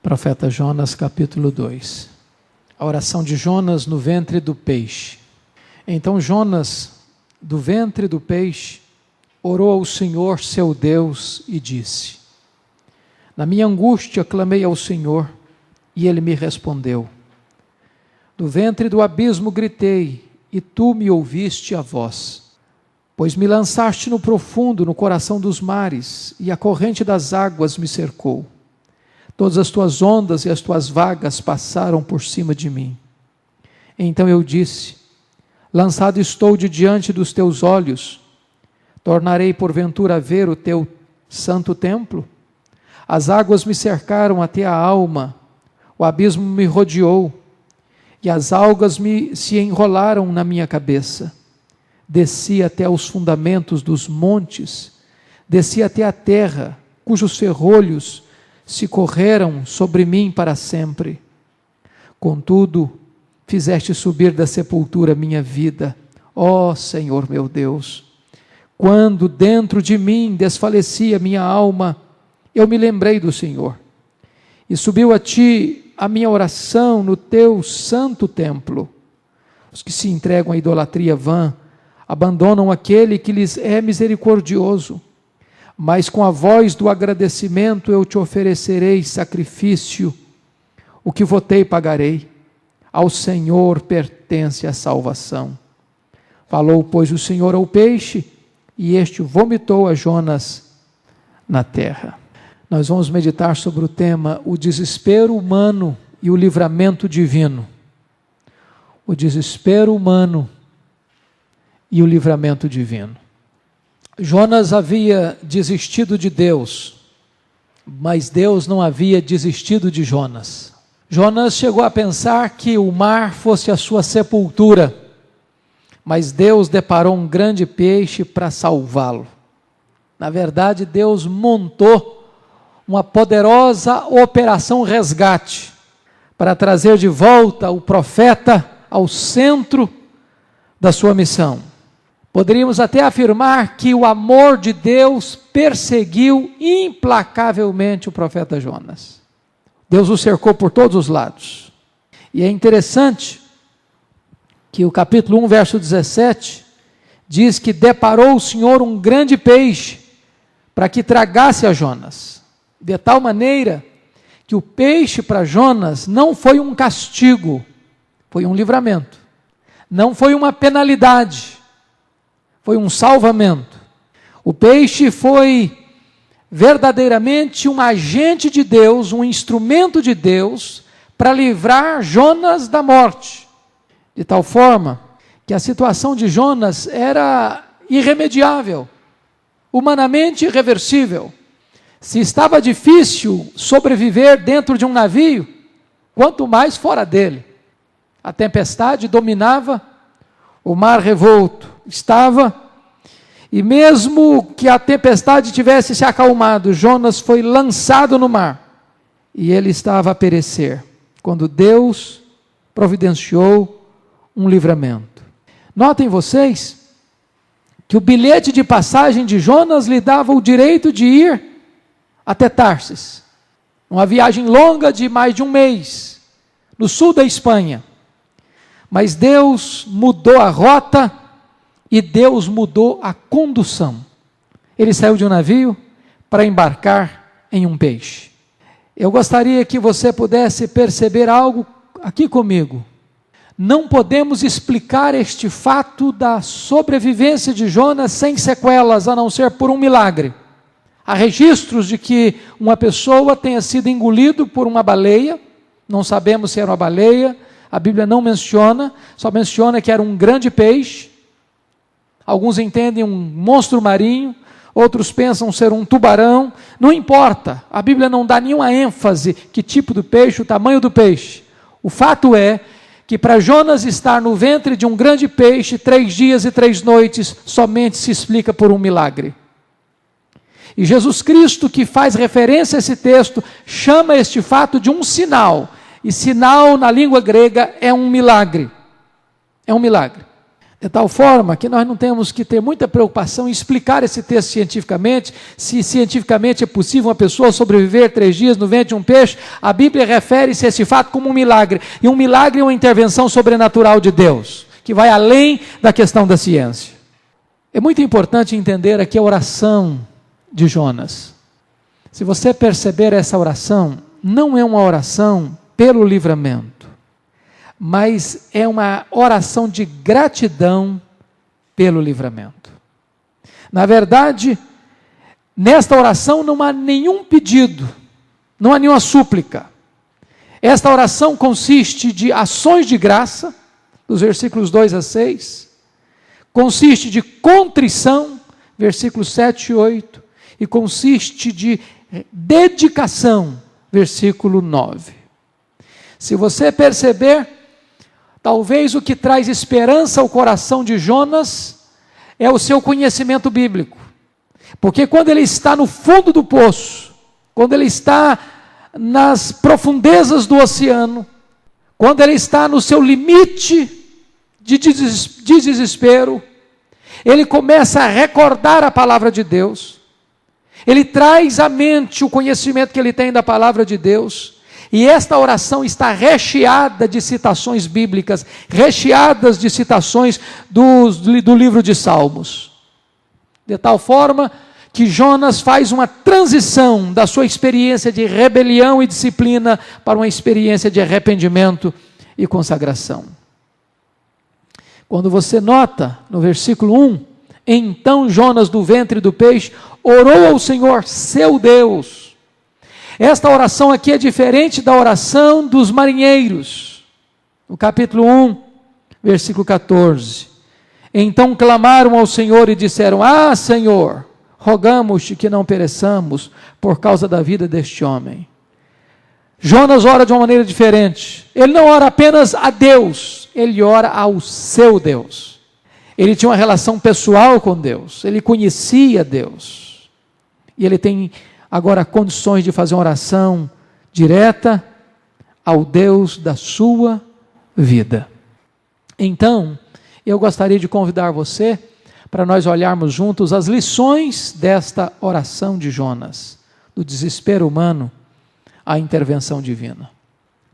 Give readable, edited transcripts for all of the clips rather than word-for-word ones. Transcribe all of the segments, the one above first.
Profeta Jonas, capítulo 2. A oração de Jonas no ventre do peixe. Então Jonas, do ventre do peixe, orou ao Senhor seu Deus e disse: Na minha angústia clamei ao Senhor, e Ele me respondeu. Do ventre do abismo gritei, e Tu me ouviste a voz. Pois me lançaste no profundo, no coração dos mares, e a corrente das águas me cercou. Todas as Tuas ondas e as Tuas vagas passaram por cima de mim. Então eu disse: Lançado estou de diante dos Teus olhos, tornarei porventura a ver o Teu santo templo? As águas me cercaram até a alma, o abismo me rodeou, e as algas se enrolaram na minha cabeça. Desci até os fundamentos dos montes, desci até a terra, cujos ferrolhos se correram sobre mim para sempre. Contudo, fizeste subir da sepultura minha vida, ó Senhor meu Deus. Quando dentro de mim desfalecia minha alma, eu me lembrei do Senhor, e subiu a Ti a minha oração no Teu santo templo. Os que se entregam à idolatria vã, abandonam aquele que lhes é misericordioso, mas com a voz do agradecimento eu Te oferecerei sacrifício, o que votei pagarei, ao Senhor pertence a salvação. Falou, pois, o Senhor ao peixe, e este vomitou a Jonas na terra. Nós vamos meditar sobre o tema, o desespero humano e o livramento divino. O desespero humano e o livramento divino. Jonas havia desistido de Deus, mas Deus não havia desistido de Jonas. Jonas chegou a pensar que o mar fosse a sua sepultura, mas Deus deparou um grande peixe para salvá-lo. Na verdade, Deus montou uma poderosa operação resgate para trazer de volta o profeta ao centro da sua missão. Poderíamos até afirmar que o amor de Deus perseguiu implacavelmente o profeta Jonas. Deus o cercou por todos os lados. E é interessante que o capítulo 1, verso 17, diz que deparou o Senhor um grande peixe para que tragasse a Jonas. De tal maneira que o peixe para Jonas não foi um castigo, foi um livramento. Não foi uma penalidade, foi um salvamento. O peixe foi verdadeiramente um agente de Deus, um instrumento de Deus para livrar Jonas da morte. De tal forma que a situação de Jonas era irremediável, humanamente irreversível. Se estava difícil sobreviver dentro de um navio, quanto mais fora dele. A tempestade dominava, o mar revolto estava, e mesmo que a tempestade tivesse se acalmado, Jonas foi lançado no mar, e ele estava a perecer, quando Deus providenciou um livramento. Notem vocês que o bilhete de passagem de Jonas lhe dava o direito de ir até Tarsis, uma viagem longa de mais de um mês, no sul da Espanha. Mas Deus mudou a rota e Deus mudou a condução. Ele saiu de um navio para embarcar em um peixe. Eu gostaria que você pudesse perceber algo aqui comigo. Não podemos explicar este fato da sobrevivência de Jonas sem sequelas, a não ser por um milagre. Há registros de que uma pessoa tenha sido engolido por uma baleia, não sabemos se era uma baleia, a Bíblia não menciona, só menciona que era um grande peixe. Alguns entendem um monstro marinho, outros pensam ser um tubarão, não importa, a Bíblia não dá nenhuma ênfase que tipo do peixe, o tamanho do peixe. O fato é que para Jonas estar no ventre de um grande peixe 3 dias e 3 noites, somente se explica por um milagre. E Jesus Cristo, que faz referência a esse texto, chama este fato de um sinal. E sinal, na língua grega, é um milagre. É um milagre. De tal forma que nós não temos que ter muita preocupação em explicar esse texto cientificamente, se cientificamente é possível uma pessoa sobreviver 3 dias no ventre de um peixe. A Bíblia refere-se a esse fato como um milagre, e um milagre é uma intervenção sobrenatural de Deus, que vai além da questão da ciência. É muito importante entender aqui a oração de Jonas. Se você perceber essa oração, não é uma oração pelo livramento, mas é uma oração de gratidão pelo livramento. Na verdade, nesta oração não há nenhum pedido, não há nenhuma súplica. Esta oração consiste de ações de graça, dos versículos 2 a 6, consiste de contrição, versículos 7 e 8, e consiste de dedicação, versículo 9. Se você perceber, talvez o que traz esperança ao coração de Jonas é o seu conhecimento bíblico. Porque quando ele está no fundo do poço, quando ele está nas profundezas do oceano, quando ele está no seu limite de desespero, ele começa a recordar a palavra de Deus. Ele traz à mente o conhecimento que ele tem da palavra de Deus. E esta oração está recheada de citações bíblicas, recheadas de citações do livro de Salmos. De tal forma que Jonas faz uma transição da sua experiência de rebelião e disciplina para uma experiência de arrependimento e consagração. Quando você nota no versículo 1, então Jonas do ventre do peixe orou ao Senhor, seu Deus. Esta oração aqui é diferente da oração dos marinheiros. No capítulo 1, versículo 14. Então clamaram ao Senhor e disseram: Ah, Senhor, rogamos-te que não pereçamos por causa da vida deste homem. Jonas ora de uma maneira diferente. Ele não ora apenas a Deus, ele ora ao seu Deus. Ele tinha uma relação pessoal com Deus, ele conhecia Deus. E ele tem agora condições de fazer uma oração direta ao Deus da sua vida. Então, eu gostaria de convidar você para nós olharmos juntos as lições desta oração de Jonas, do desespero humano à intervenção divina.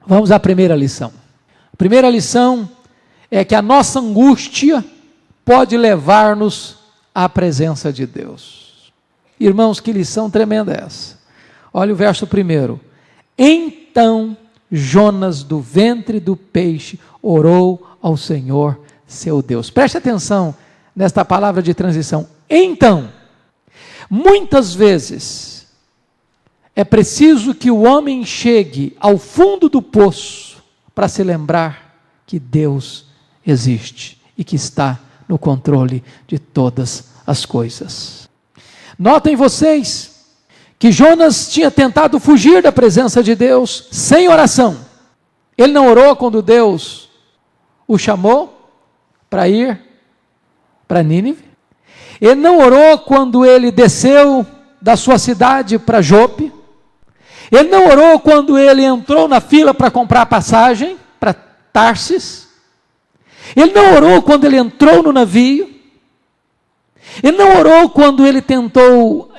Vamos à primeira lição. A primeira lição é que a nossa angústia pode levar-nos à presença de Deus. Irmãos, que lição tremenda é essa. Olha o verso 1. Então Jonas do ventre do peixe orou ao Senhor seu Deus. Preste atenção nesta palavra de transição. Então, muitas vezes é preciso que o homem chegue ao fundo do poço para se lembrar que Deus existe e que está no controle de todas as coisas. Notem vocês que Jonas tinha tentado fugir da presença de Deus sem oração. Ele não orou quando Deus o chamou para ir para Nínive. Ele não orou quando ele desceu da sua cidade para Jope. Ele não orou quando ele entrou na fila para comprar passagem para Tarsis. Ele não orou quando ele entrou no navio. Ele não orou quando ele tentou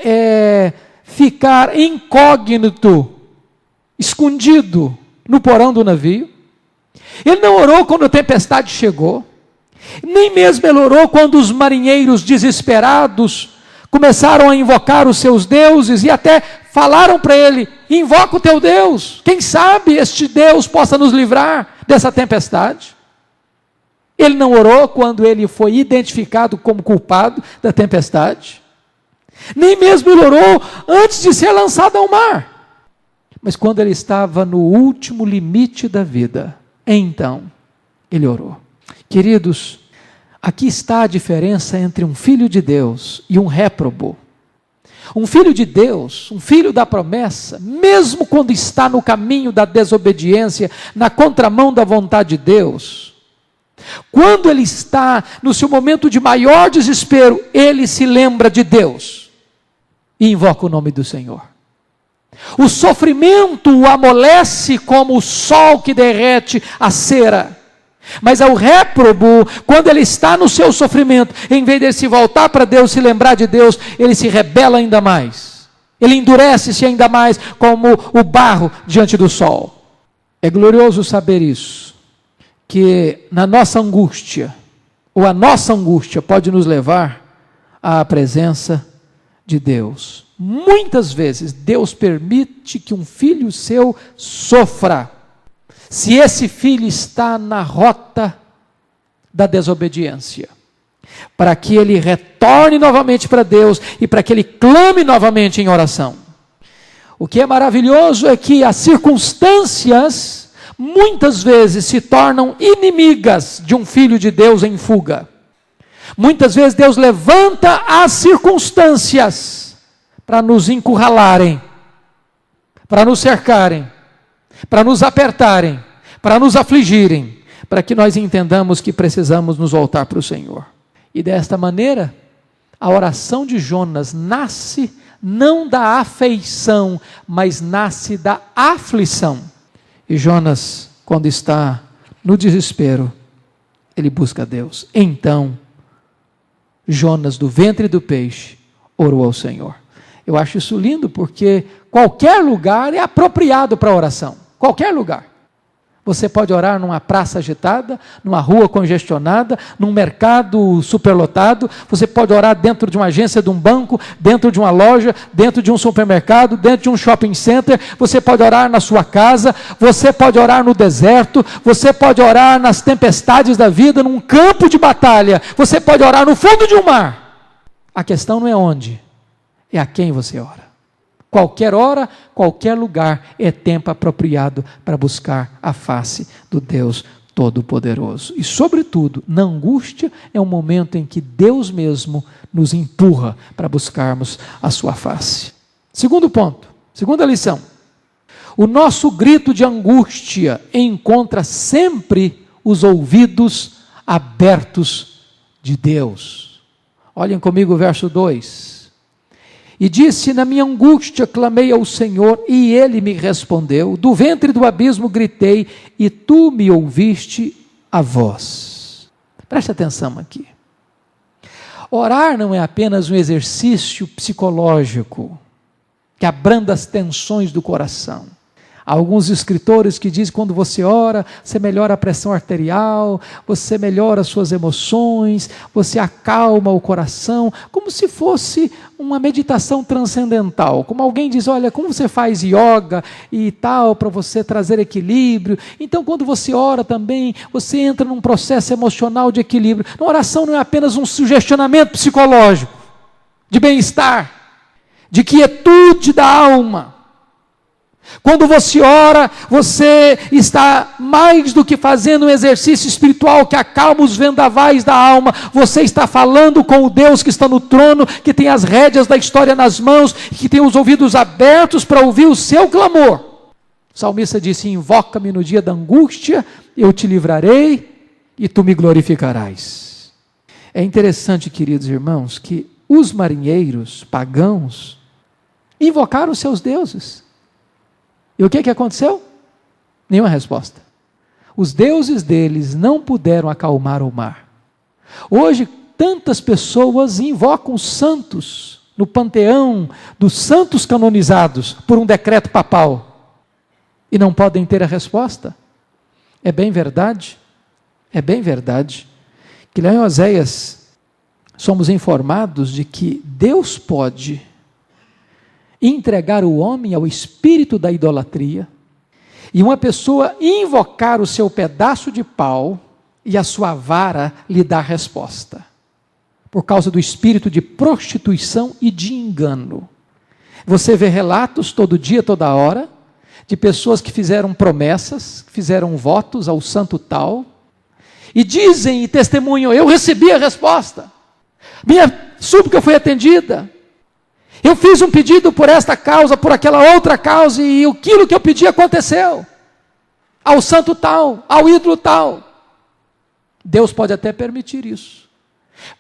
ficar incógnito, escondido no porão do navio. Ele não orou quando a tempestade chegou. Nem mesmo ele orou quando os marinheiros desesperados começaram a invocar os seus deuses e até falaram para ele: invoca o teu Deus, quem sabe este Deus possa nos livrar dessa tempestade. Ele não orou quando ele foi identificado como culpado da tempestade. Nem mesmo ele orou antes de ser lançado ao mar. Mas quando ele estava no último limite da vida, então ele orou. Queridos, aqui está a diferença entre um filho de Deus e um réprobo. Um filho de Deus, um filho da promessa, mesmo quando está no caminho da desobediência, na contramão da vontade de Deus, quando ele está no seu momento de maior desespero, ele se lembra de Deus e invoca o nome do Senhor. O sofrimento o amolece como o sol que derrete a cera, Mas ao réprobo, quando ele está no seu sofrimento, em vez de ele se voltar para Deus, se lembrar de Deus, ele se rebela ainda mais. Ele endurece-se ainda mais como o barro diante do sol. É glorioso saber isso, que na nossa angústia, ou a nossa angústia pode nos levar à presença de Deus. Muitas vezes Deus permite que um filho seu sofra, se esse filho está na rota da desobediência, para que ele retorne novamente para Deus e para que ele clame novamente em oração. O que é maravilhoso é que as circunstâncias muitas vezes se tornam inimigas de um filho de Deus em fuga. Muitas vezes Deus levanta as circunstâncias para nos encurralarem, para nos cercarem, para nos apertarem, para nos afligirem, para que nós entendamos que precisamos nos voltar para o Senhor. E desta maneira, a oração de Jonas nasce não da afeição, mas nasce da aflição. E Jonas, quando está no desespero, ele busca Deus. Então, Jonas, do ventre do peixe, orou ao Senhor. Eu acho isso lindo, porque qualquer lugar é apropriado para a oração. Qualquer lugar. Você pode orar numa praça agitada, numa rua congestionada, num mercado superlotado. Você pode orar dentro de uma agência de um banco, dentro de uma loja, dentro de um supermercado, dentro de um shopping center. Você pode orar na sua casa. Você pode orar no deserto. Você pode orar nas tempestades da vida, num campo de batalha. Você pode orar no fundo de um mar. A questão não é onde, é a quem você ora. Qualquer hora, qualquer lugar é tempo apropriado para buscar a face do Deus Todo-Poderoso. E, sobretudo, na angústia é um momento em que Deus mesmo nos empurra para buscarmos a sua face. Segundo ponto, segunda lição. O nosso grito de angústia encontra sempre os ouvidos abertos de Deus. Olhem comigo o verso 2. E disse: na minha angústia clamei ao Senhor, e Ele me respondeu. Do ventre do abismo gritei, e Tu me ouviste a voz. Preste atenção aqui. Orar não é apenas um exercício psicológico, que abranda as tensões do coração. Há alguns escritores que dizem que quando você ora, você melhora a pressão arterial, você melhora as suas emoções, você acalma o coração, como se fosse uma meditação transcendental. Como alguém diz, olha, como você faz yoga e tal, para você trazer equilíbrio. Então, quando você ora também, você entra num processo emocional de equilíbrio. A oração não é apenas um sugestionamento psicológico, de bem-estar, de quietude da alma. Quando você ora, você está mais do que fazendo um exercício espiritual que acalma os vendavais da alma. Você está falando com o Deus que está no trono, que tem as rédeas da história nas mãos, que tem os ouvidos abertos para ouvir o seu clamor. O salmista disse: invoca-me no dia da angústia, eu te livrarei e tu me glorificarás. É interessante, queridos irmãos, que os marinheiros pagãos invocaram os seus deuses. E o que aconteceu? Nenhuma resposta. Os deuses deles não puderam acalmar o mar. Hoje, tantas pessoas invocam os santos no panteão dos santos canonizados por um decreto papal e não podem ter a resposta. É bem verdade que lá em Oséias somos informados de que Deus pode entregar o homem ao espírito da idolatria, e uma pessoa invocar o seu pedaço de pau, e a sua vara lhe dar resposta, por causa do espírito de prostituição e de engano. Você vê relatos todo dia, toda hora, de pessoas que fizeram promessas, que fizeram votos ao santo tal, e dizem e testemunham: eu recebi a resposta, minha súplica foi atendida, eu fiz um pedido por esta causa, por aquela outra causa, e aquilo que eu pedi aconteceu, ao santo tal, ao ídolo tal. Deus pode até permitir isso,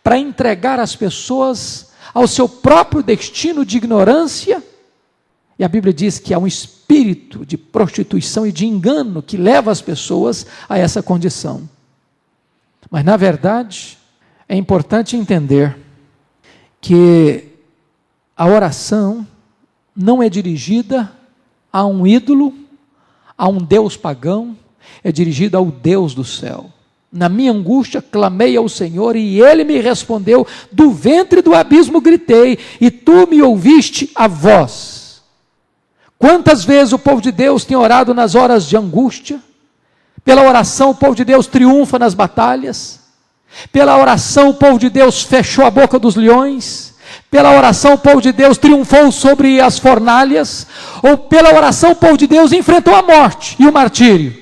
para entregar as pessoas ao seu próprio destino de ignorância, e a Bíblia diz que há um espírito de prostituição e de engano que leva as pessoas a essa condição. Mas, na verdade, é importante entender que a oração não é dirigida a um ídolo, a um Deus pagão, é dirigida ao Deus do céu. Na minha angústia, clamei ao Senhor e Ele me respondeu, do ventre do abismo gritei, e Tu me ouviste a voz. Quantas vezes o povo de Deus tem orado nas horas de angústia? Pela oração o povo de Deus triunfa nas batalhas. Pela oração o povo de Deus fechou a boca dos leões. Pela oração o povo de Deus triunfou sobre as fornalhas. Ou pela oração o povo de Deus enfrentou a morte e o martírio.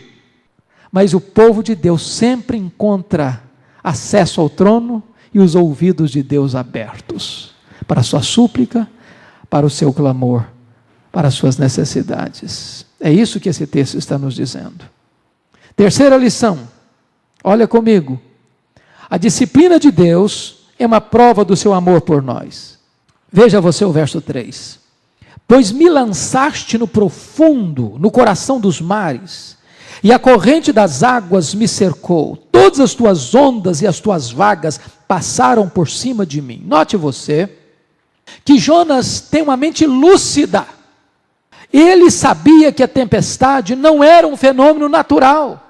Mas o povo de Deus sempre encontra acesso ao trono e os ouvidos de Deus abertos para a sua súplica, para o seu clamor, para as suas necessidades. É isso que esse texto está nos dizendo. Terceira lição, olha comigo. A disciplina de Deus é uma prova do seu amor por nós. Veja você o verso 3. Pois me lançaste no profundo, no coração dos mares, e a corrente das águas me cercou. Todas as tuas ondas e as tuas vagas passaram por cima de mim. Note você que Jonas tem uma mente lúcida. Ele sabia que a tempestade não era um fenômeno natural.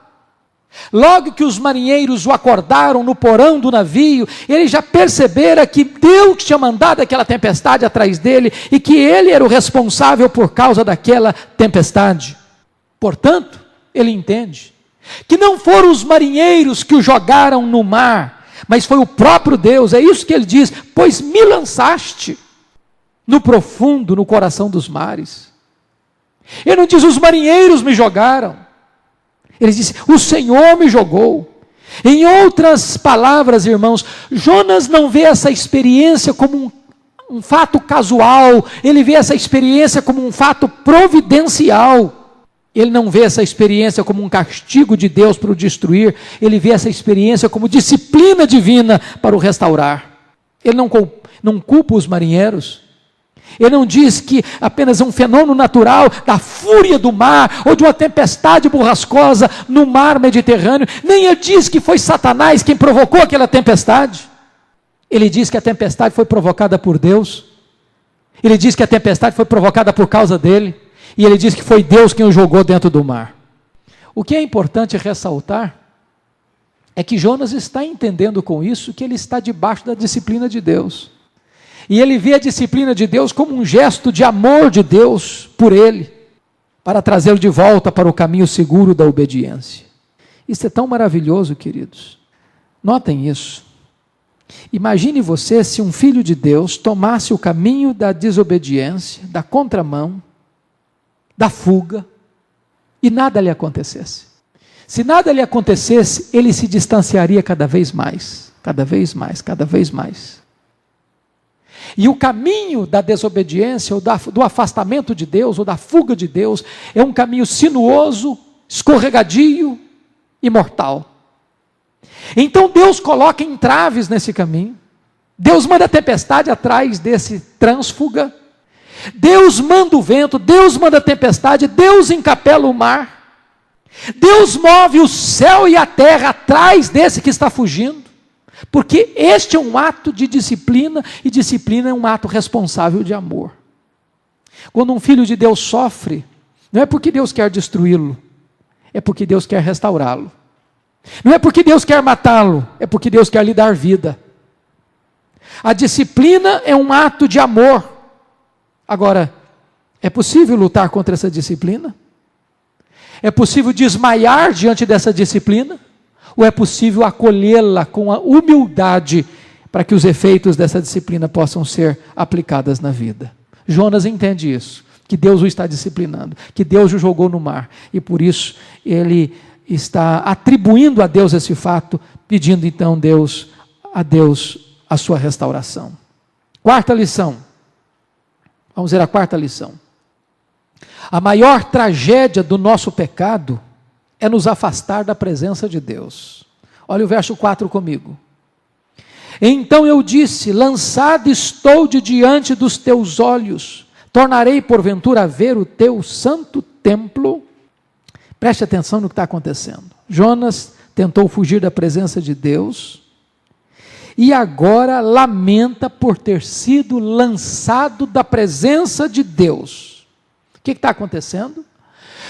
Logo que os marinheiros o acordaram no porão do navio, ele já percebera que Deus tinha mandado aquela tempestade atrás dele e que ele era o responsável por causa daquela tempestade. Portanto, ele entende que não foram os marinheiros que o jogaram no mar, mas foi o próprio Deus. É isso que ele diz, pois me lançaste no profundo, no coração dos mares. Ele não diz, os marinheiros me jogaram. Ele diz, o Senhor me jogou. Em outras palavras, irmãos, Jonas não vê essa experiência como um fato casual, ele vê essa experiência como um fato providencial. Ele não vê essa experiência como um castigo de Deus para o destruir, ele vê essa experiência como disciplina divina para o restaurar. Ele não culpa os marinheiros, ele não diz que apenas um fenômeno natural da fúria do mar, ou de uma tempestade borrascosa no mar Mediterrâneo, nem ele diz que foi Satanás quem provocou aquela tempestade. Ele diz que a tempestade foi provocada por Deus, ele diz que a tempestade foi provocada por causa dele, e ele diz que foi Deus quem o jogou dentro do mar. O que é importante ressaltar é que Jonas está entendendo com isso que ele está debaixo da disciplina de Deus. E ele vê a disciplina de Deus como um gesto de amor de Deus por ele, para trazê-lo de volta para o caminho seguro da obediência. Isso é tão maravilhoso, queridos. Notem isso. Imagine você se um filho de Deus tomasse o caminho da desobediência, da contramão, da fuga, e nada lhe acontecesse. Se nada lhe acontecesse, ele se distanciaria cada vez mais, cada vez mais, cada vez mais. E o caminho da desobediência, ou do afastamento de Deus, ou da fuga de Deus, é um caminho sinuoso, escorregadio e mortal. Então Deus coloca entraves nesse caminho, Deus manda a tempestade atrás desse trânsfuga, Deus manda o vento, Deus manda a tempestade, Deus encapela o mar, Deus move o céu e a terra atrás desse que está fugindo, porque este é um ato de disciplina, e disciplina é um ato responsável de amor. Quando um filho de Deus sofre, não é porque Deus quer destruí-lo, é porque Deus quer restaurá-lo. Não é porque Deus quer matá-lo, é porque Deus quer lhe dar vida. A disciplina é um ato de amor. Agora, é possível lutar contra essa disciplina? É possível desmaiar diante dessa disciplina? Ou é possível acolhê-la com a humildade para que os efeitos dessa disciplina possam ser aplicadas na vida? Jonas entende isso, que Deus o está disciplinando, que Deus o jogou no mar, e por isso ele está atribuindo a Deus esse fato, pedindo então a Deus a sua restauração. Quarta lição. Vamos ver a quarta lição. A maior tragédia do nosso pecado é nos afastar da presença de Deus. Olha o verso 4 comigo. Então eu disse, lançado estou de diante dos teus olhos, tornarei porventura a ver o teu santo templo. Preste atenção no que está acontecendo. Jonas tentou fugir da presença de Deus, e agora lamenta por ter sido lançado da presença de Deus. O que está acontecendo?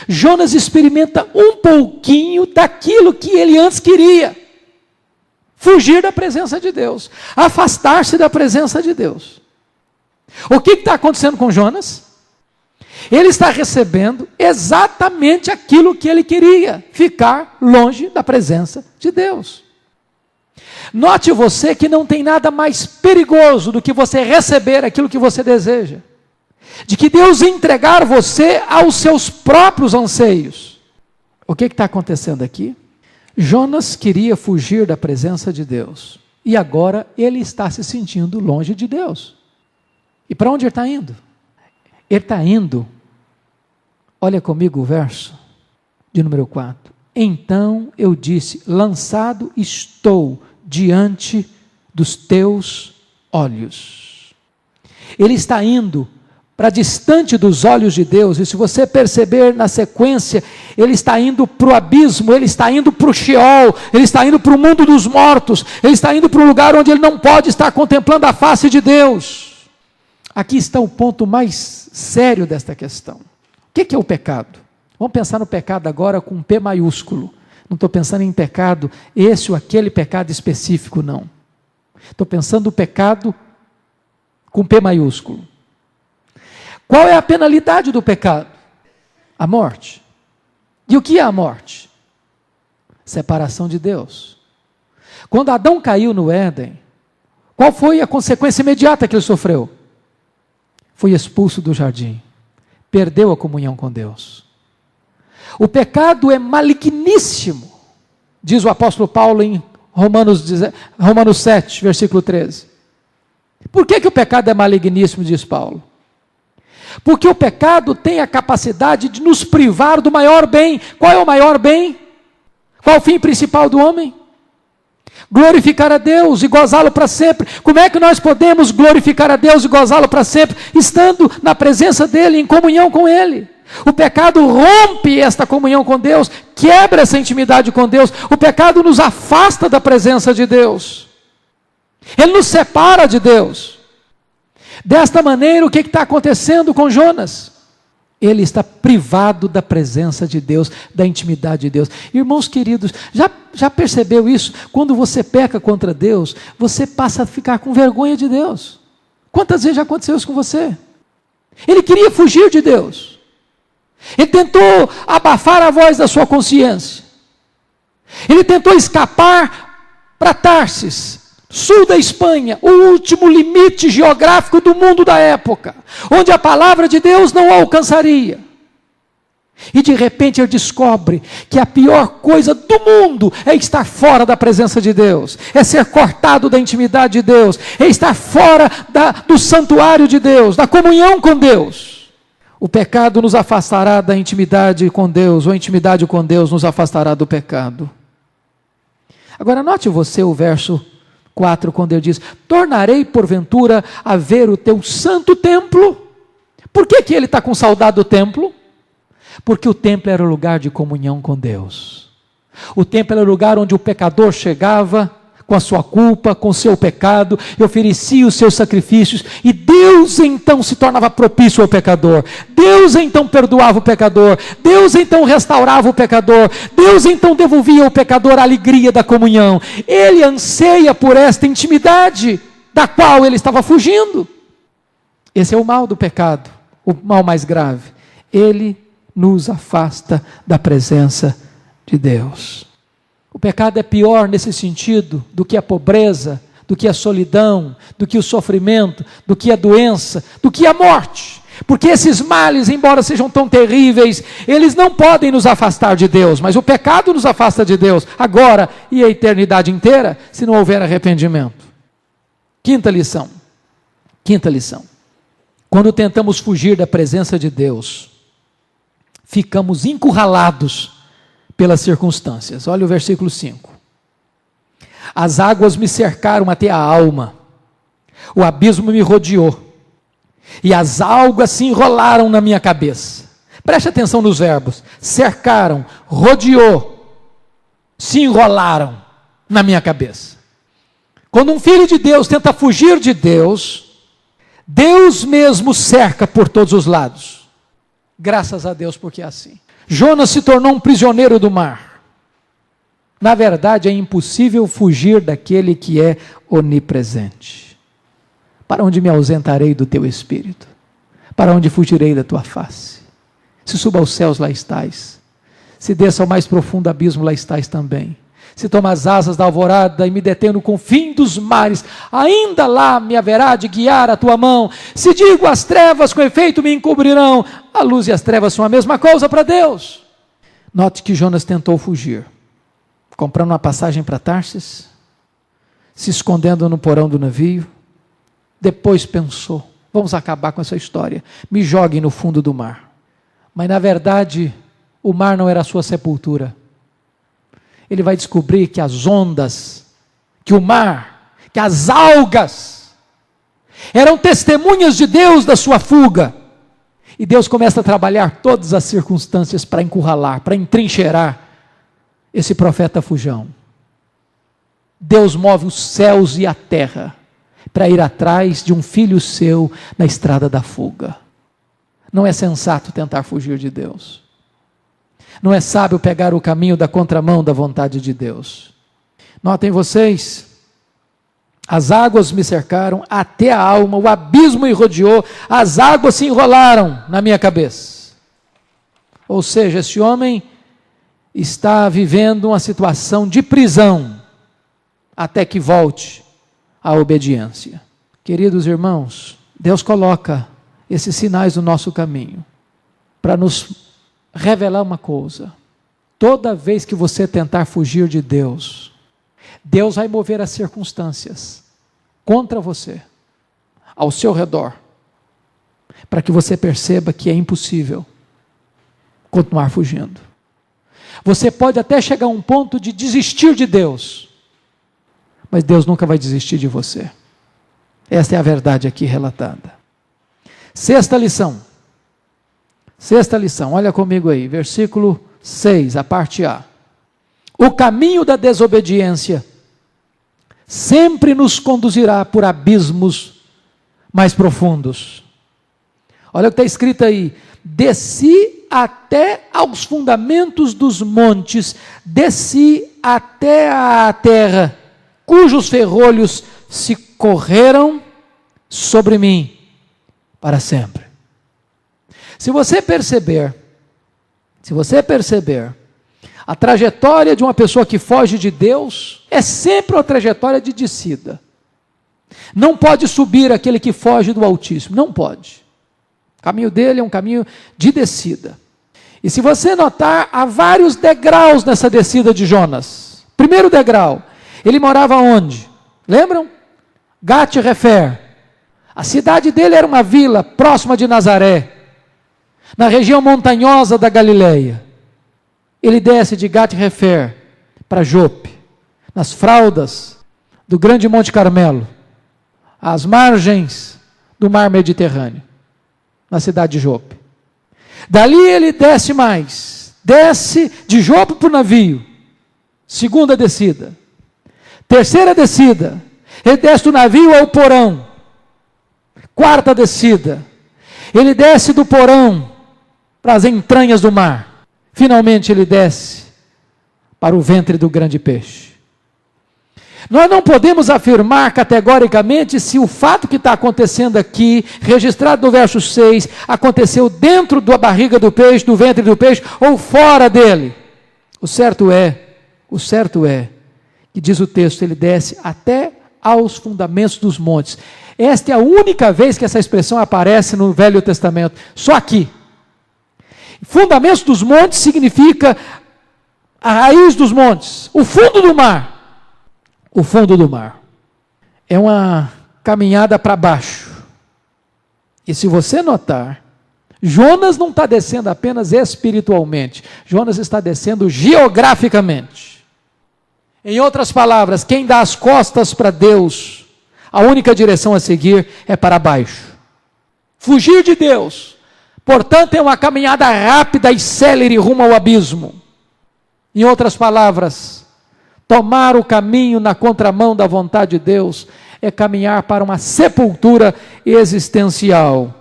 Jonas experimenta um pouquinho daquilo que ele antes queria: fugir da presença de Deus, afastar-se da presença de Deus. O que está acontecendo com Jonas? Ele está recebendo exatamente aquilo que ele queria: ficar longe da presença de Deus. Note você que não tem nada mais perigoso do que você receber aquilo que você deseja, de que Deus entregar você aos seus próprios anseios. O que está acontecendo aqui? Jonas queria fugir da presença de Deus, e agora ele está se sentindo longe de Deus. E para onde ele está indo? Ele está indo, olha comigo o verso de número 4. Então eu disse: lançado estou diante dos teus olhos. Ele está indo para distante dos olhos de Deus, e se você perceber na sequência, ele está indo para o abismo, ele está indo para o Sheol, ele está indo para o mundo dos mortos, ele está indo para um lugar onde ele não pode estar contemplando a face de Deus. Aqui está o ponto mais sério desta questão. O que é o pecado? Vamos pensar no pecado agora com um P maiúsculo. Não estou pensando em pecado, esse ou aquele pecado específico, não. Estou pensando no pecado com P maiúsculo. Qual é a penalidade do pecado? A morte. E o que é a morte? Separação de Deus. Quando Adão caiu no Éden, qual foi a consequência imediata que ele sofreu? Foi expulso do jardim. Perdeu a comunhão com Deus. O pecado é maligníssimo, diz o apóstolo Paulo em Romanos 7, versículo 13. Por que o pecado é maligníssimo, diz Paulo? Porque o pecado tem a capacidade de nos privar do maior bem. Qual é o maior bem? Qual o fim principal do homem? Glorificar a Deus e gozá-lo para sempre. Como é que nós podemos glorificar a Deus e gozá-lo para sempre? Estando na presença dEle, em comunhão com Ele. O pecado rompe esta comunhão com Deus, quebra essa intimidade com Deus. O pecado nos afasta da presença de Deus. Ele nos separa de Deus. Desta maneira, o que está acontecendo com Jonas? Ele está privado da presença de Deus, da intimidade de Deus. Irmãos queridos, já percebeu isso? Quando você peca contra Deus, você passa a ficar com vergonha de Deus. Quantas vezes já aconteceu isso com você? Ele queria fugir de Deus. Ele tentou abafar a voz da sua consciência. Ele tentou escapar para Tarsis, sul da Espanha, o último limite geográfico do mundo da época, onde a palavra de Deus não o alcançaria. E de repente ele descobre que a pior coisa do mundo é estar fora da presença de Deus, é ser cortado da intimidade de Deus, é estar fora do santuário de Deus, da comunhão com Deus. O pecado nos afastará da intimidade com Deus, ou a intimidade com Deus nos afastará do pecado. Agora note você o verso 4, quando ele diz: tornarei porventura a ver o teu santo templo. Por que ele está com saudade do templo? Porque o templo era o lugar de comunhão com Deus. O templo era o lugar onde o pecador chegava com a sua culpa, com o seu pecado, e oferecia os seus sacrifícios, e Deus então se tornava propício ao pecador, Deus então perdoava o pecador, Deus então restaurava o pecador, Deus então devolvia ao pecador a alegria da comunhão. Ele anseia por esta intimidade, da qual ele estava fugindo. Esse é o mal do pecado, o mal mais grave. Ele nos afasta da presença de Deus. O pecado é pior nesse sentido do que a pobreza, do que a solidão, do que o sofrimento, do que a doença, do que a morte. Porque esses males, embora sejam tão terríveis, eles não podem nos afastar de Deus, mas o pecado nos afasta de Deus, agora e a eternidade inteira, se não houver arrependimento. Quinta lição. Quando tentamos fugir da presença de Deus, ficamos encurralados pelas circunstâncias. Olha o versículo 5. As águas me cercaram até a alma, o abismo me rodeou, e as algas se enrolaram na minha cabeça. Preste atenção nos verbos: cercaram, rodeou, se enrolaram na minha cabeça. Quando um filho de Deus tenta fugir de Deus, Deus mesmo cerca por todos os lados. Graças a Deus, porque é assim. Jonas se tornou um prisioneiro do mar. Na verdade, é impossível fugir daquele que é onipresente. Para onde me ausentarei do teu espírito? Para onde fugirei da tua face? Se suba aos céus, lá estás. Se desça ao mais profundo abismo, lá estás também. Se tomo as asas da alvorada e me detenho no confim dos mares, ainda lá me haverá de guiar a tua mão. Se digo as trevas com efeito me encobrirão, a luz e as trevas são a mesma coisa para Deus. Note que Jonas tentou fugir, comprando uma passagem para Tarsis, se escondendo no porão do navio. Depois pensou, vamos acabar com essa história, me joguem no fundo do mar. Mas na verdade, o mar não era a sua sepultura. Ele vai descobrir que as ondas, que o mar, que as algas, eram testemunhas de Deus da sua fuga. E Deus começa a trabalhar todas as circunstâncias para encurralar, para entrincheirar esse profeta fujão. Deus move os céus e a terra para ir atrás de um filho seu na estrada da fuga. Não é sensato tentar fugir de Deus. Não é sábio pegar o caminho da contramão da vontade de Deus. Notem vocês, as águas me cercaram até a alma, o abismo me rodeou, as águas se enrolaram na minha cabeça. Ou seja, esse homem está vivendo uma situação de prisão, até que volte à obediência. Queridos irmãos, Deus coloca esses sinais no nosso caminho, para nos revelar uma coisa: toda vez que você tentar fugir de Deus, Deus vai mover as circunstâncias contra você, ao seu redor, para que você perceba que é impossível continuar fugindo. Você pode até chegar a um ponto de desistir de Deus, mas Deus nunca vai desistir de você. Esta é a verdade aqui relatada. Sexta lição, olha comigo aí, versículo 6, a parte A. O caminho da desobediência sempre nos conduzirá por abismos mais profundos. Olha o que está escrito aí: desci até aos fundamentos dos montes, desci até a terra, cujos ferrolhos se correram sobre mim para sempre. Se você perceber, a trajetória de uma pessoa que foge de Deus é sempre uma trajetória de descida. Não pode subir aquele que foge do Altíssimo, não pode. O caminho dele é um caminho de descida. E se você notar, há vários degraus nessa descida de Jonas. Primeiro degrau, ele morava onde? Lembram? Gat-Hefer. A cidade dele era uma vila próxima de Nazaré, na região montanhosa da Galileia. Ele desce de Gat-Hefer para Jope, nas fraldas do grande Monte Carmelo, às margens do mar Mediterrâneo, na cidade de Jope. Dali ele desce mais, desce de Jope para o navio, segunda descida. Terceira descida, ele desce do navio ao porão. Quarta descida, ele desce do porão para as entranhas do mar. Finalmente ele desce para o ventre do grande peixe. Nós não podemos afirmar categoricamente se o fato que está acontecendo aqui, registrado no verso 6, aconteceu dentro da barriga do peixe, do ventre do peixe, ou fora dele. O certo é, que diz o texto, ele desce até aos fundamentos dos montes. Esta é a única vez que essa expressão aparece no Velho Testamento, só aqui. Fundamentos dos montes significa a raiz dos montes, o fundo do mar. O fundo do mar é uma caminhada para baixo. E se você notar, Jonas não está descendo apenas espiritualmente, Jonas está descendo geograficamente. Em outras palavras, quem dá as costas para Deus, a única direção a seguir é para baixo. Fugir de Deus, portanto, é uma caminhada rápida e célere rumo ao abismo. Em outras palavras, Tomar o caminho na contramão da vontade de Deus é caminhar para uma sepultura existencial.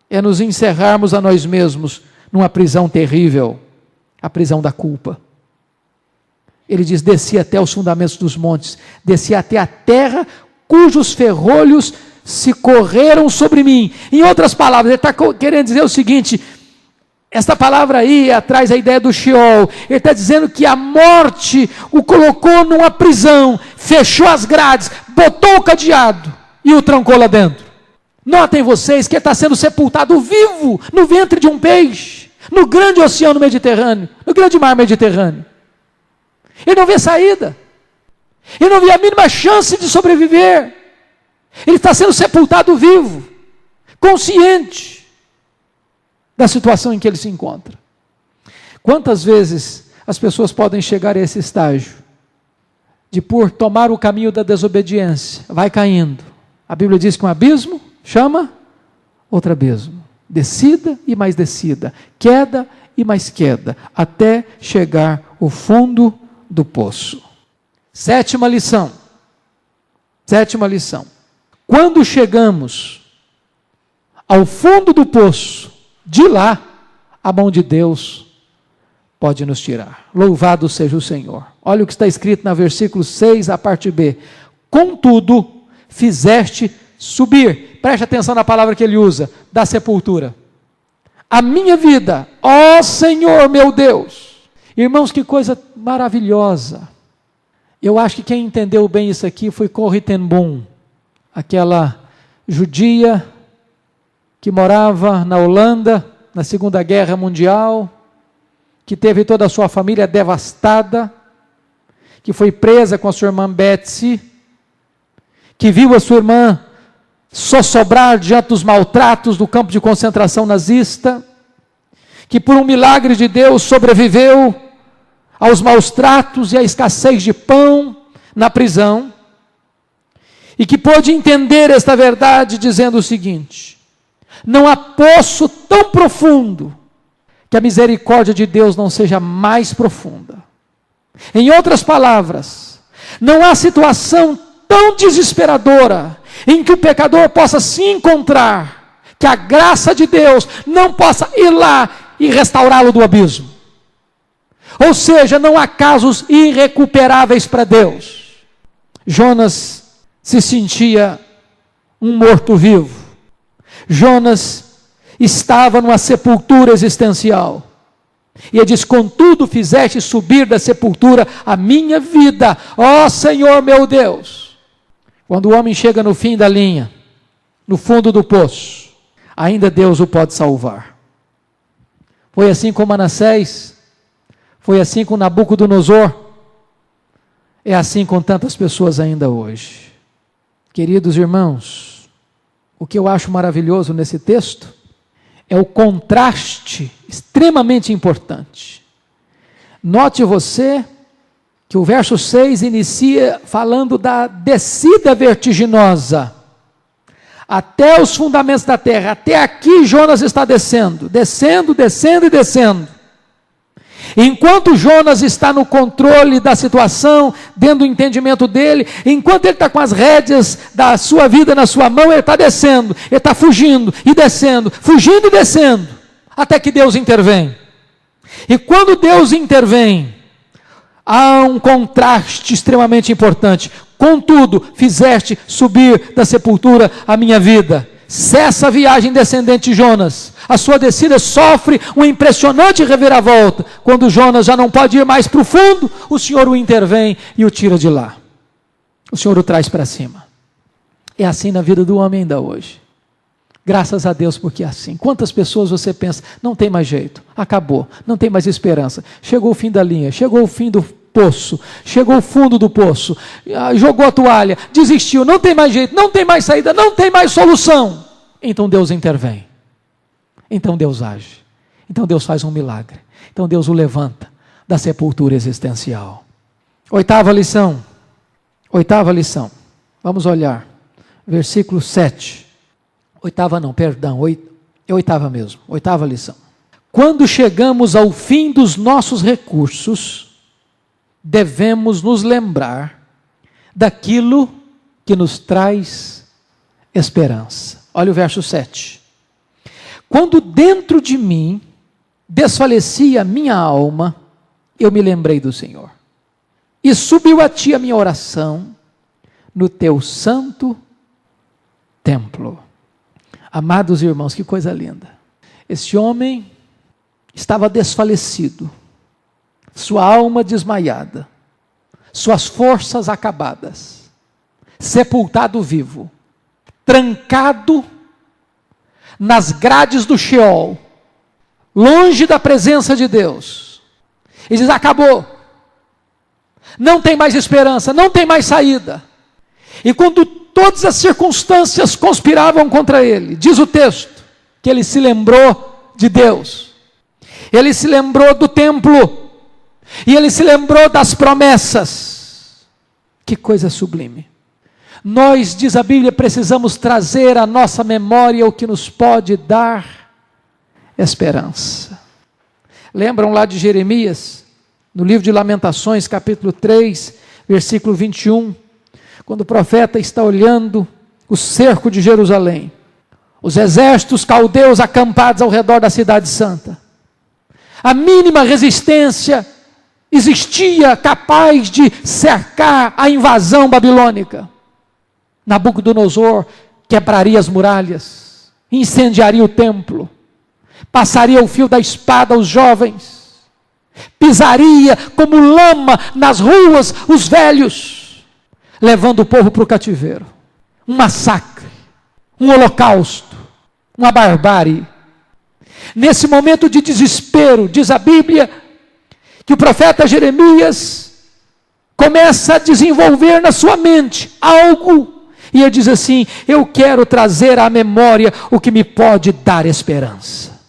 É nos encerrarmos a nós mesmos numa prisão terrível, a prisão da culpa. Ele diz: desci até os fundamentos dos montes, desci até a terra cujos ferrolhos se correram sobre mim. Em outras palavras, ele está querendo dizer o seguinte: esta palavra aí traz a ideia do Sheol. Ele está dizendo que a morte o colocou numa prisão, fechou as grades, botou o cadeado e o trancou lá dentro. Notem vocês que ele está sendo sepultado vivo no ventre de um peixe, no grande oceano Mediterrâneo, no grande mar Mediterrâneo. Ele não vê saída, ele não vê a mínima chance de sobreviver. Ele está sendo sepultado vivo, consciente da situação em que ele se encontra. Quantas vezes as pessoas podem chegar a esse estágio de, por tomar o caminho da desobediência, vai caindo. A Bíblia diz que um abismo chama outro abismo, descida e mais descida, queda e mais queda, até chegar ao fundo do poço. Sétima lição. Quando chegamos ao fundo do poço, de lá, a mão de Deus pode nos tirar. Louvado seja o Senhor. Olha o que está escrito no versículo 6, a parte B. Contudo, fizeste subir, preste atenção na palavra que ele usa, da sepultura, a minha vida, ó Senhor meu Deus. Irmãos, que coisa maravilhosa. Eu acho que quem entendeu bem isso aqui foi Corrie ten Boom, aquela judia que morava na Holanda, na Segunda Guerra Mundial, que teve toda a sua família devastada, que foi presa com a sua irmã Betsy, que viu a sua irmã sossobrar diante dos maltratos do campo de concentração nazista, que por um milagre de Deus sobreviveu aos maus tratos e à escassez de pão na prisão, e que pôde entender esta verdade dizendo o seguinte: não há poço tão profundo que a misericórdia de Deus não seja mais profunda. Em outras palavras, não há situação tão desesperadora em que o pecador possa se encontrar, que a graça de Deus não possa ir lá e restaurá-lo do abismo. Ou seja, não há casos irrecuperáveis para Deus. Jonas se sentia um morto-vivo. Jonas estava numa sepultura existencial. E ele diz: contudo fizeste subir da sepultura a minha vida, ó Senhor meu Deus. Quando o homem chega no fim da linha, no fundo do poço, ainda Deus o pode salvar. Foi assim com Manassés, foi assim com Nabucodonosor, é assim com tantas pessoas ainda hoje. Queridos irmãos, o que eu acho maravilhoso nesse texto é o contraste extremamente importante. Note você que o verso 6 inicia falando da descida vertiginosa até os fundamentos da terra. Até aqui Jonas está descendo. Enquanto Jonas está no controle da situação, dentro do entendimento dele, enquanto ele está com as rédeas da sua vida na sua mão, ele está descendo, ele está fugindo e descendo, até que Deus intervém. E quando Deus intervém, há um contraste extremamente importante. Contudo, fizeste subir da sepultura a minha vida. Cessa a viagem descendente de Jonas. A sua descida sofre uma impressionante reviravolta. Quando Jonas já não pode ir mais para o fundo, o Senhor o intervém e o tira de lá. O Senhor o traz para cima. É assim na vida do homem ainda hoje. Graças a Deus, porque é assim. Quantas pessoas você pensa, não tem mais jeito, acabou, não tem mais esperança, chegou o fim da linha, chegou o fim do poço, chegou o fundo do poço, jogou a toalha, desistiu, não tem mais jeito, não tem mais saída, não tem mais solução. Então Deus intervém, então Deus age, então Deus faz um milagre, então Deus o levanta da sepultura existencial. Oitava lição, vamos olhar, versículo 7, oitava lição. Quando chegamos ao fim dos nossos recursos, devemos nos lembrar daquilo que nos traz esperança. Olha o verso 7. Quando dentro de mim desfalecia a minha alma, eu me lembrei do Senhor. E subiu a ti a minha oração no teu santo templo. Amados irmãos, que coisa linda. Esse homem estava desfalecido, sua alma desmaiada, suas forças acabadas, sepultado vivo, trancado nas grades do Sheol, longe da presença de Deus. Ele diz: acabou, não tem mais esperança, não tem mais saída. E quando todas as circunstâncias conspiravam contra ele, diz o texto, que ele se lembrou de Deus, ele se lembrou do templo, e ele se lembrou das promessas. Que coisa sublime. Nós, diz a Bíblia, precisamos trazer à nossa memória o que nos pode dar esperança. Lembram lá de Jeremias, no livro de Lamentações, capítulo 3, versículo 21, quando o profeta está olhando o cerco de Jerusalém, os exércitos caldeus acampados ao redor da cidade santa, a mínima resistência existia capaz de cercar a invasão babilônica. Nabucodonosor quebraria as muralhas, incendiaria o templo, passaria o fio da espada aos jovens, pisaria como lama nas ruas os velhos, levando o povo para o cativeiro. Um massacre, um holocausto, uma barbárie. Nesse momento de desespero, diz a Bíblia, que o profeta Jeremias começa a desenvolver na sua mente algo, e ele diz assim: eu quero trazer à memória o que me pode dar esperança.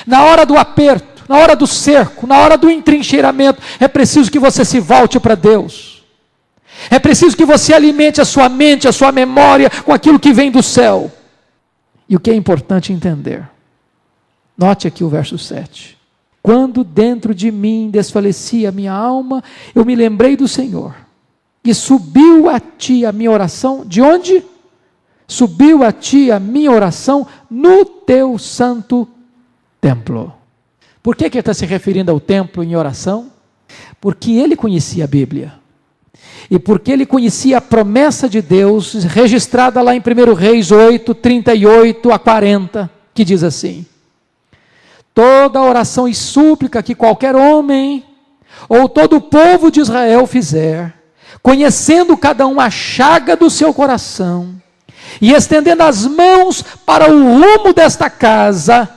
Na hora do aperto, na hora do cerco, na hora do entrincheiramento, é preciso que você se volte para Deus. É preciso que você alimente a sua mente, a sua memória com aquilo que vem do céu. E o que é importante entender, note aqui o verso 7. Quando dentro de mim desfalecia a minha alma, eu me lembrei do Senhor. E subiu a ti a minha oração. De onde? Subiu a ti a minha oração no teu santo templo. Por que ele está se referindo ao templo em oração? Porque ele conhecia a Bíblia. E porque ele conhecia a promessa de Deus, registrada lá em 1 Reis 8, 38 a 40, que diz assim: toda oração e súplica que qualquer homem, ou todo o povo de Israel fizer, conhecendo cada um a chaga do seu coração, e estendendo as mãos para o rumo desta casa,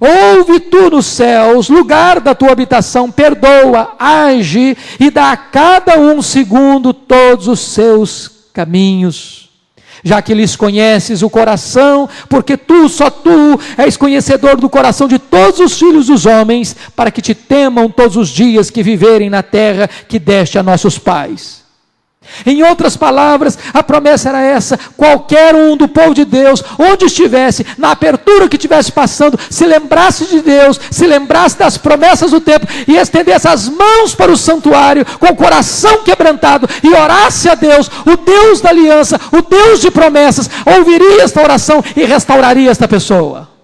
ouve tu nos céus, lugar da tua habitação, perdoa, age, e dá a cada um segundo todos os seus caminhos. Já que lhes conheces o coração, porque tu, só tu, és conhecedor do coração de todos os filhos dos homens, para que te temam todos os dias que viverem na terra que deste a nossos pais. Em outras palavras, a promessa era essa: qualquer um do povo de Deus, onde estivesse, na apertura que estivesse passando, se lembrasse de Deus, se lembrasse das promessas do templo, e estendesse as mãos para o santuário, com o coração quebrantado, e orasse a Deus, o Deus da aliança, o Deus de promessas, ouviria esta oração e restauraria esta pessoa.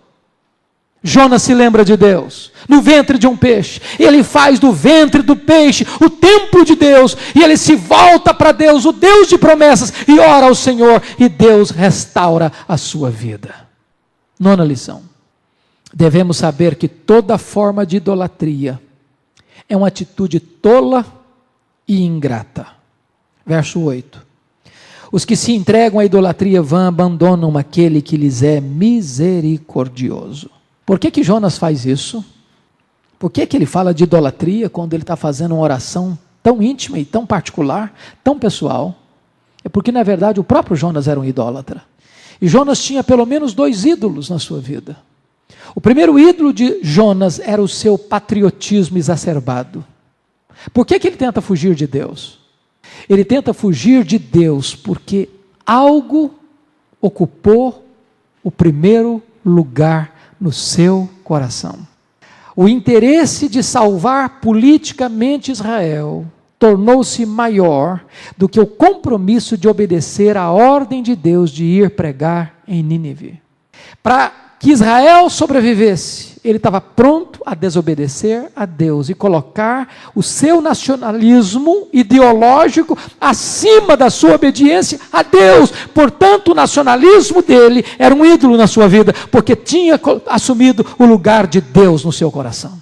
Jonas se lembra de Deus, no ventre de um peixe, ele faz do ventre do peixe o templo de Deus, e ele se volta para Deus, o Deus de promessas, e ora ao Senhor, e Deus restaura a sua vida. Nona lição: devemos saber que toda forma de idolatria é uma atitude tola e ingrata. Verso 8: os que se entregam à idolatria vã abandonam aquele que lhes é misericordioso. Por que Jonas faz isso? Por que ele fala de idolatria quando ele está fazendo uma oração tão íntima e tão particular, tão pessoal? É porque, na verdade, o próprio Jonas era um idólatra. E Jonas tinha pelo menos 2 ídolos na sua vida. O primeiro ídolo de Jonas era o seu patriotismo exacerbado. Por que ele tenta fugir de Deus? Ele tenta fugir de Deus porque algo ocupou o primeiro lugar no seu coração. o interesse de salvar politicamente Israel tornou-se maior do que o compromisso de obedecer à ordem de Deus de ir pregar em Nínive. Para que Israel sobrevivesse, ele estava pronto a desobedecer a Deus e colocar o seu nacionalismo ideológico acima da sua obediência a Deus. Portanto, o nacionalismo dele era um ídolo na sua vida, porque tinha assumido o lugar de Deus no seu coração.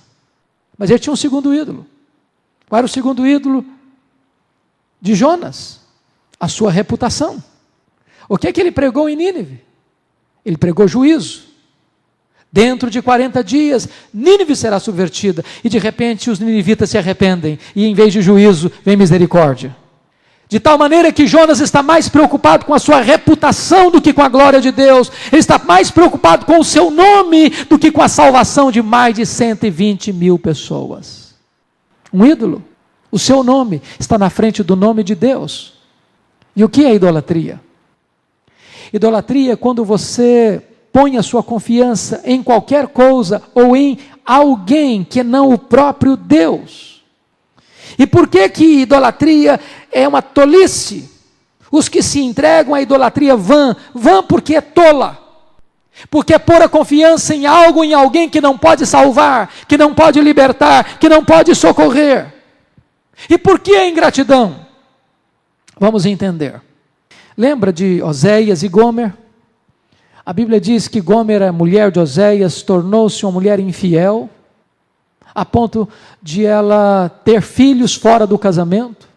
Mas ele tinha um segundo ídolo. Qual era o segundo ídolo de Jonas? A sua reputação. O que é que ele pregou em Nínive? Ele pregou juízo. Dentro de 40 dias, Nínive será subvertida. E de repente os ninivitas se arrependem. E em vez de juízo, vem misericórdia. De tal maneira que Jonas está mais preocupado com a sua reputação do que com a glória de Deus. Ele está mais preocupado com o seu nome do que com a salvação de mais de 120 mil pessoas. Um ídolo. O seu nome está na frente do nome de Deus. E o que é idolatria? Idolatria é quando você põe a sua confiança em qualquer coisa ou em alguém que não o próprio Deus. E por que que idolatria é uma tolice? Os que se entregam à idolatria vão porque é tola. Porque é pôr a confiança em algo, em alguém que não pode salvar, que não pode libertar, que não pode socorrer. E por que a ingratidão? Vamos entender. Lembra de Oséias e Gomer? A Bíblia diz que Gomer, a mulher de Oséias, tornou-se uma mulher infiel, a ponto de ela ter filhos fora do casamento.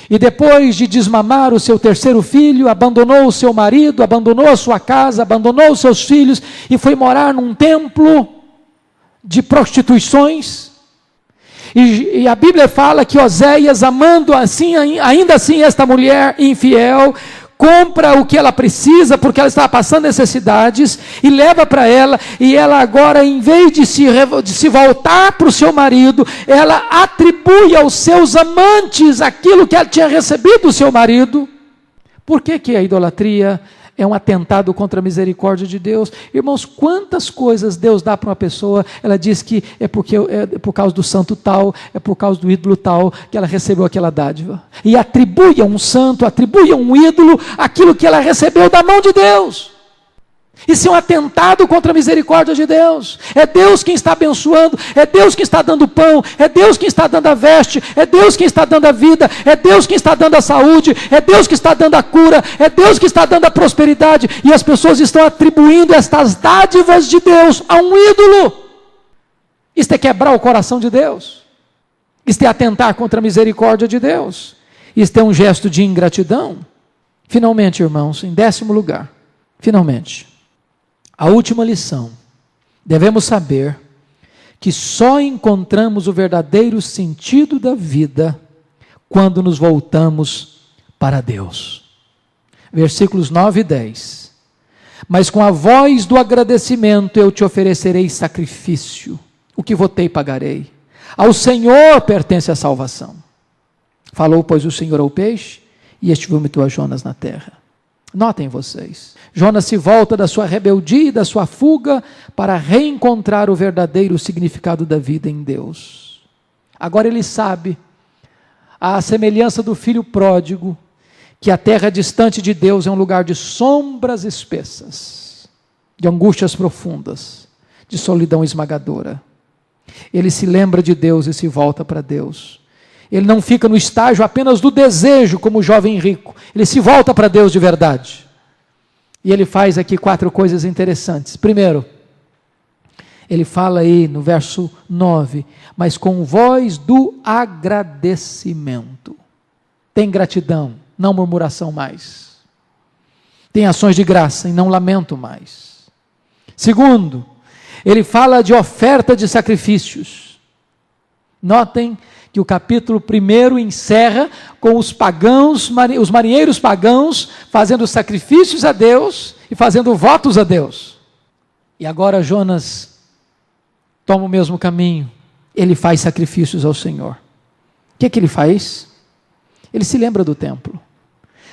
E depois de desmamar o seu terceiro filho, abandonou o seu marido, abandonou a sua casa, abandonou os seus filhos e foi morar num templo de prostituições. E a Bíblia fala que Oséias, amando assim, ainda assim esta mulher infiel, compra o que ela precisa, porque ela estava passando necessidades, e leva para ela, e ela agora, em vez de se voltar para o seu marido, ela atribui aos seus amantes aquilo que ela tinha recebido do seu marido. Por que que a idolatria é um atentado contra a misericórdia de Deus? Irmãos, quantas coisas Deus dá para uma pessoa, ela diz que é por causa do santo tal, é por causa do ídolo tal, que ela recebeu aquela dádiva. E atribui a um santo, atribui a um ídolo, aquilo que ela recebeu da mão de Deus. Isso é um atentado contra a misericórdia de Deus. É Deus quem está abençoando, é Deus quem está dando pão, é Deus quem está dando a veste, é Deus quem está dando a vida, é Deus quem está dando a saúde, é Deus que está dando a cura, é Deus que está dando a prosperidade, e as pessoas estão atribuindo estas dádivas de Deus a um ídolo. Isto é quebrar o coração de Deus. Isto é atentar contra a misericórdia de Deus. Isto é um gesto de ingratidão. Finalmente, irmãos, em 10º lugar, finalmente, a última lição, devemos saber que só encontramos o verdadeiro sentido da vida quando nos voltamos para Deus. Versículos 9 e 10. Mas com a voz do agradecimento eu te oferecerei sacrifício, o que votei pagarei. Ao Senhor pertence a salvação. Falou, pois, o Senhor ao peixe, e este vomitou a Jonas na terra. Notem vocês, Jonas se volta da sua rebeldia e da sua fuga para reencontrar o verdadeiro significado da vida em Deus. Agora ele sabe, à semelhança do filho pródigo, que a terra distante de Deus é um lugar de sombras espessas, de angústias profundas, de solidão esmagadora. Ele se lembra de Deus e se volta para Deus. Ele não fica no estágio apenas do desejo, como o jovem rico. Ele se volta para Deus de verdade. E ele faz aqui 4 coisas interessantes. Primeiro, ele fala aí no verso 9, mas com voz do agradecimento. Tem gratidão, não murmuração mais. Tem ações de graça e não lamento mais. Segundo, ele fala de oferta de sacrifícios. Notem que o capítulo 1 encerra com os pagãos, os marinheiros pagãos, fazendo sacrifícios a Deus e fazendo votos a Deus. E agora Jonas toma o mesmo caminho, ele faz sacrifícios ao Senhor. O que é que ele faz? Ele se lembra do templo.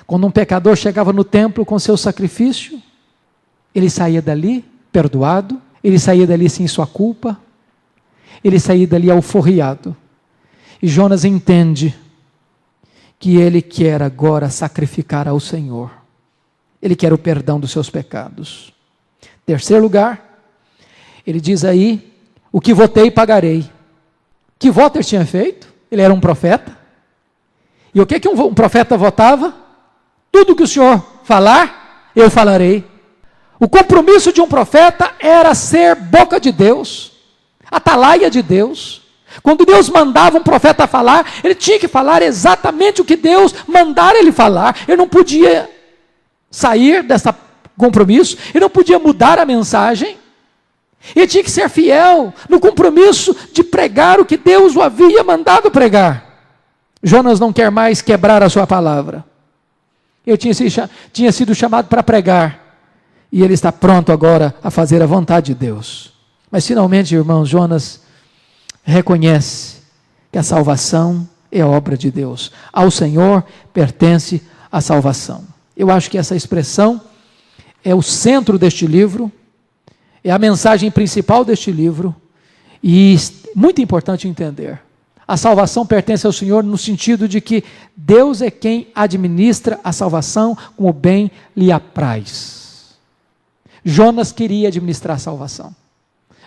Quando um pecador chegava no templo com seu sacrifício, ele saía dali perdoado, ele saía dali sem sua culpa, ele sair dali alforriado. E Jonas entende que ele quer agora sacrificar ao Senhor. Ele quer o perdão dos seus pecados. Terceiro lugar, ele diz aí, o que votei pagarei. Que voto ele tinha feito? Ele era um profeta. E o que um profeta votava? Tudo que o Senhor falar, eu falarei. O compromisso de um profeta era ser boca de Deus, atalaia de Deus. Quando Deus mandava um profeta falar, ele tinha que falar exatamente o que Deus mandara ele falar. Ele não podia sair desse compromisso, ele não podia mudar a mensagem. Ele tinha que ser fiel no compromisso de pregar o que Deus o havia mandado pregar. Jonas não quer mais quebrar a sua palavra. Ele tinha sido chamado para pregar. E ele está pronto agora a fazer a vontade de Deus. Mas finalmente, irmãos, Jonas reconhece que a salvação é obra de Deus. Ao Senhor pertence a salvação. Eu acho que essa expressão é o centro deste livro, é a mensagem principal deste livro, e muito importante entender. A salvação pertence ao Senhor no sentido de que Deus é quem administra a salvação como bem lhe apraz. Jonas queria administrar a salvação.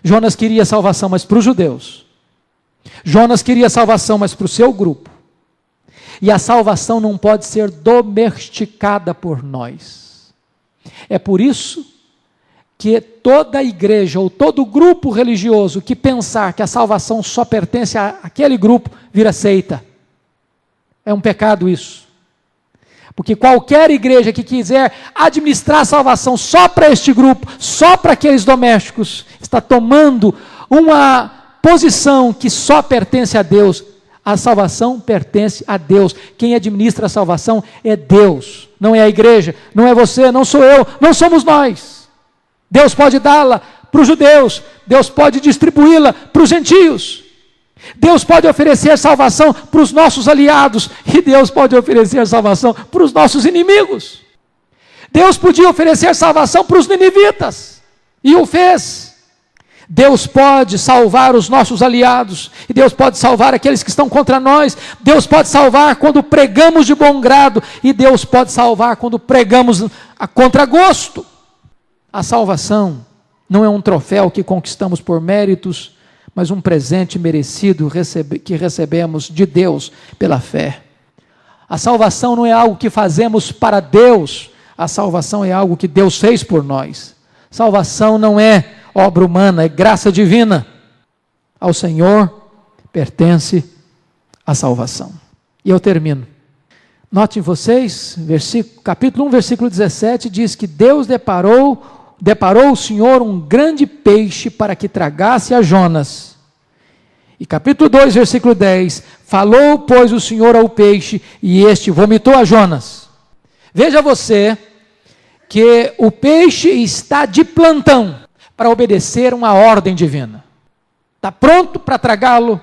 Jonas queria salvação, mas para os judeus. Jonas queria salvação, mas para o seu grupo. E a salvação não pode ser domesticada por nós. É por isso que toda igreja ou todo grupo religioso que pensar que a salvação só pertence àquele grupo, vira seita. É um pecado isso. Porque qualquer igreja que quiser administrar a salvação só para este grupo, só para aqueles domésticos, está tomando uma posição que só pertence a Deus. A salvação pertence a Deus. Quem administra a salvação é Deus. Não é a igreja, não é você, não sou eu, não somos nós. Deus pode dá-la para os judeus, Deus pode distribuí-la para os gentios. Deus pode oferecer salvação para os nossos aliados, e Deus pode oferecer salvação para os nossos inimigos. Deus podia oferecer salvação para os ninivitas, e o fez. Deus pode salvar os nossos aliados, e Deus pode salvar aqueles que estão contra nós. Deus pode salvar quando pregamos de bom grado, e Deus pode salvar quando pregamos a contragosto. A salvação não é um troféu que conquistamos por méritos, mas um presente merecido que recebemos de Deus pela fé. A salvação não é algo que fazemos para Deus, a salvação é algo que Deus fez por nós. Salvação não é obra humana, é graça divina. Ao Senhor pertence a salvação. E eu termino. Notem vocês, capítulo 1, versículo 17, diz que Deus deparou o Senhor um grande peixe para que tragasse a Jonas. E capítulo 2, versículo 10, falou, pois, o Senhor ao peixe, e este vomitou a Jonas. Veja você que o peixe está de plantão para obedecer uma ordem divina. Está pronto para tragá-lo,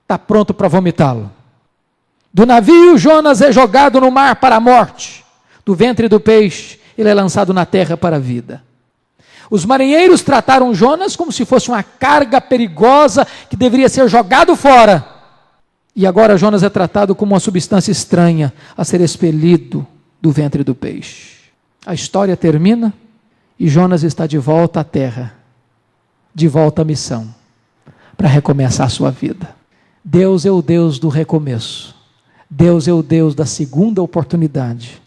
está pronto para vomitá-lo. Do navio, Jonas é jogado no mar para a morte. Do ventre do peixe, ele é lançado na terra para a vida. Os marinheiros trataram Jonas como se fosse uma carga perigosa que deveria ser jogado fora. E agora Jonas é tratado como uma substância estranha a ser expelido do ventre do peixe. A história termina e Jonas está de volta à terra, de volta à missão, para recomeçar a sua vida. Deus é o Deus do recomeço. Deus é o Deus da segunda oportunidade.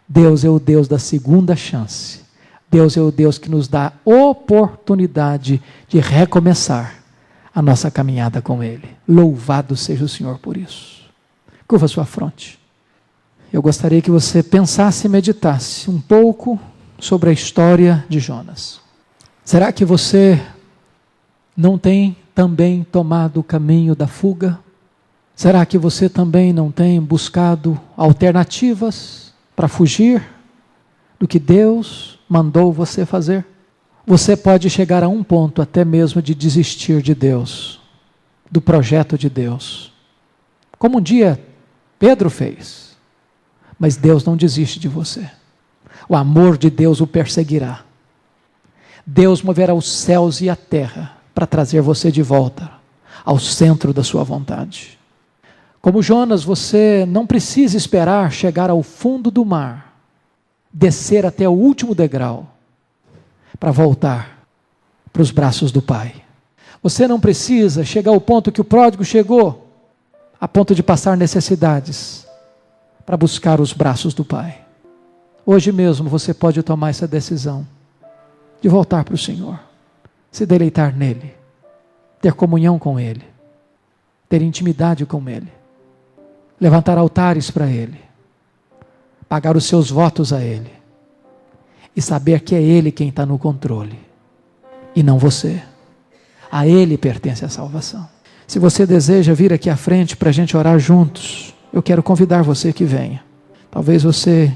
Deus é o Deus da segunda chance. Deus é o Deus que nos dá oportunidade de recomeçar a nossa caminhada com Ele. Louvado seja o Senhor por isso. Curva sua fronte. Eu gostaria que você pensasse e meditasse um pouco sobre a história de Jonas. Será que você não tem também tomado o caminho da fuga? Será que você também não tem buscado alternativas para fugir do que Deus mandou você fazer? Você pode chegar a um ponto até mesmo de desistir de Deus, do projeto de Deus, como um dia Pedro fez. Mas Deus não desiste de você. O amor de Deus o perseguirá. Deus moverá os céus e a terra para trazer você de volta ao centro da sua vontade. Como Jonas, você não precisa esperar chegar ao fundo do mar, descer até o último degrau, para voltar para os braços do Pai. Você não precisa chegar ao ponto que o pródigo chegou, a ponto de passar necessidades, para buscar os braços do Pai. Hoje mesmo você pode tomar essa decisão, de voltar para o Senhor, se deleitar nele, ter comunhão com Ele, ter intimidade com Ele, levantar altares para Ele, pagar os seus votos a Ele, e saber que é Ele quem está no controle, e não você. A Ele pertence a salvação. Se você deseja vir aqui à frente para a gente orar juntos, eu quero convidar você que venha. Talvez você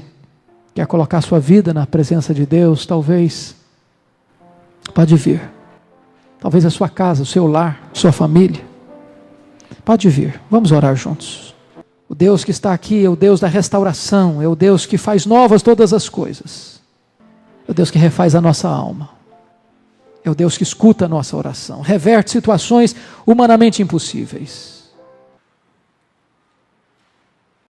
quer colocar sua vida na presença de Deus, talvez, pode vir. Talvez a sua casa, o seu lar, sua família. Pode vir, vamos orar juntos. O Deus que está aqui é o Deus da restauração, é o Deus que faz novas todas as coisas. É o Deus que refaz a nossa alma. É o Deus que escuta a nossa oração, reverte situações humanamente impossíveis.